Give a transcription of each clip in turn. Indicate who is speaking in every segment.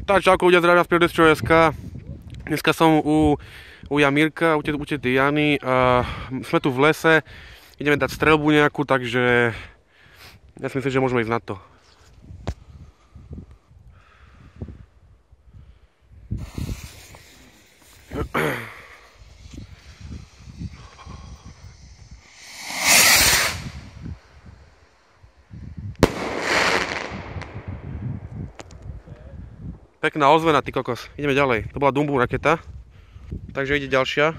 Speaker 1: Tak čauko ľudia, zdravia z Prírodectvo.sk. Dneska som u Jamírka, u tety Jany. Sme tu v lese, ideme dať streľbu nejakú, takže ja si myslím, že môžeme ísť na to. Pekná ozvena, ty kokos. Ideme ďalej. To bola Dumbum raketa. Takže ide ďalšia.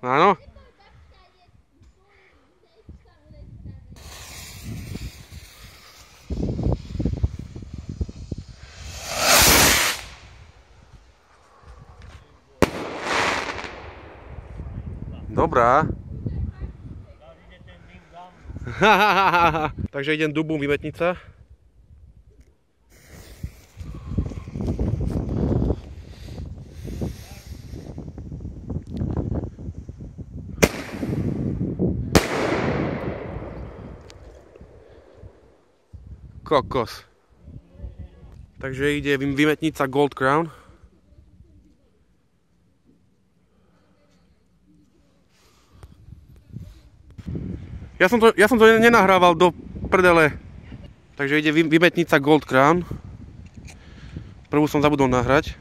Speaker 1: Áno. Dobrá. Takže idem Dumbum Vymetnica. Kokos. Takže ide Vymetnica Gold Crown. Ja som to nenahrával do prdele. Takže ide Vymetnica Gold Crown. Prvú som zabudol nahrať.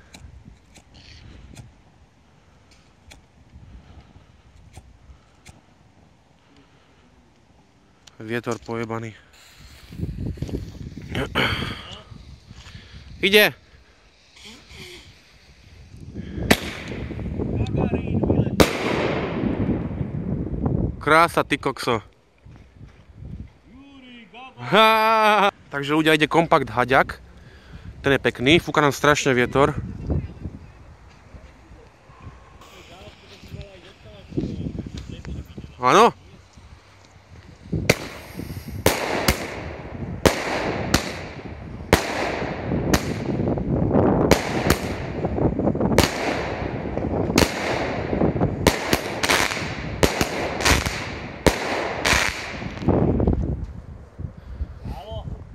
Speaker 1: Vietor pojebaný. Ide! Krása, ty kokso. Takže ľudia, ide kompakt haďak. Ten je pekný, fúka nám strašne vietor. Áno?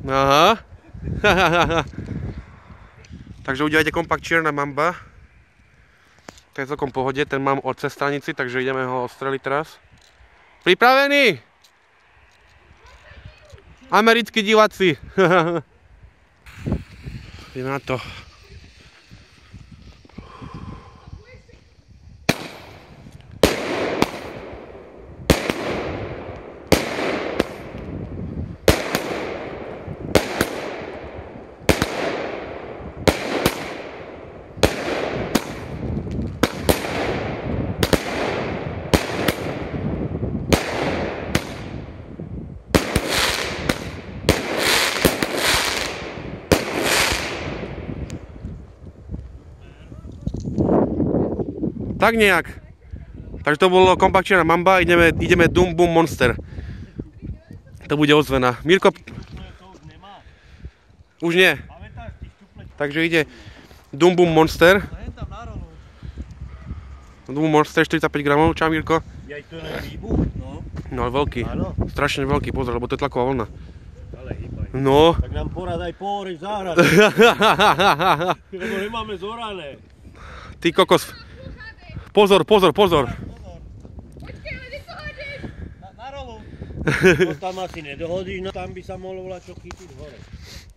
Speaker 1: Aha. Takže ľudia, ide kompakt Čierna mamba. To je celkom pohode, ten mám od cestanici, takže ideme ho ostreliť teraz. Pripravení? Americkí diváci. Ideme na to. Tak nejak. Takže to bolo kompakt Čierna mamba, ideme Dumbum Monster. To bude ozvena. Mirko... Už nie. Takže ide Dumbum Monster. Dumbum Monster 45 gramov, čau Mirko. No veľký, strašne veľký, pozor, lebo to je tlaková vlna. No.
Speaker 2: Tak nám poradaj pohoriť záhradu. Lebo nemáme zorané.
Speaker 1: Ty kokos. Pozor.
Speaker 2: Počkej, ale ty to hodíš. Na rolu. To tam asi nedohodíš, no tam by sa mohlo volať čo chytiť hore.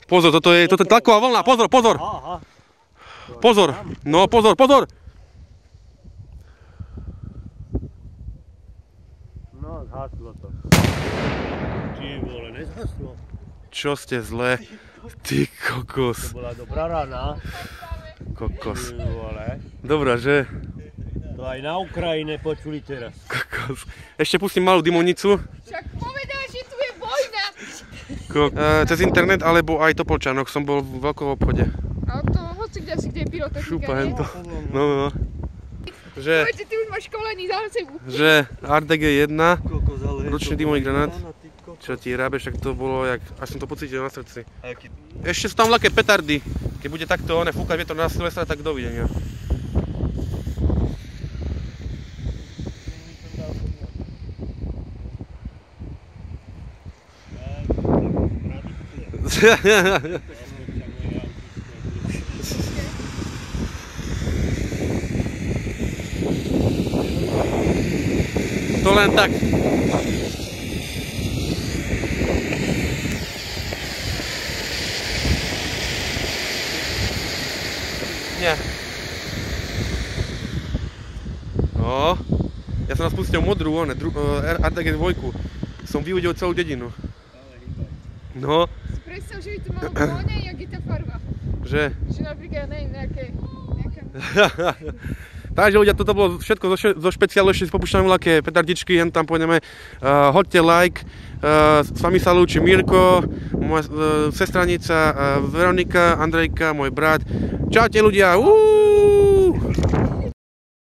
Speaker 1: Pozor, toto je tlaková vlna, pozor.
Speaker 2: Aha.
Speaker 1: Pozor, no pozor.
Speaker 2: No, zhaslo to. Ty vole, nezhaslo.
Speaker 1: Čo ste zlé? Ty kokos.
Speaker 2: To bola dobrá rana.
Speaker 1: Kokos.
Speaker 2: Ty vole.
Speaker 1: Dobrá, že?
Speaker 2: To aj na Ukrajine počuli teraz.
Speaker 1: Kokos. Ešte pustím malú dimonicu.
Speaker 3: Však povedal, že tu je vojna.
Speaker 1: Cez internet alebo aj Topolčanok som bol v veľkom obchode.
Speaker 3: Ale to hoci kde je pyrotechnika,
Speaker 1: Šúpa
Speaker 3: nie?
Speaker 1: hento. No. Že
Speaker 3: ty už máš školený za sebou.
Speaker 1: Že RDG 1, ručný dymový granát. Čo ti rábe, však to bolo jak, až som to pocítil na srdci. Ešte sú tam ľahké petardy. Keď bude takto fúkať vietor na Silvestra, tak dovidenia. To len tak. Nie. No. Ja som nás pustil modrú, RDG 2. Som vyhodil celú dedinu. No.
Speaker 3: Si predstav, že by to malo voňa, jak je tá farba.
Speaker 1: Že?
Speaker 3: Že napríklad, neviem, nejaká...
Speaker 1: Takže ľudia, toto bolo všetko zo špeciálu, ešte si popúšťame veľké petardičky, jen tam pôjdeme. Hoďte like, s vami sa lúči Mirko, moja sestranica Veronika, Andrejka, môj brat. Čaute ľudia!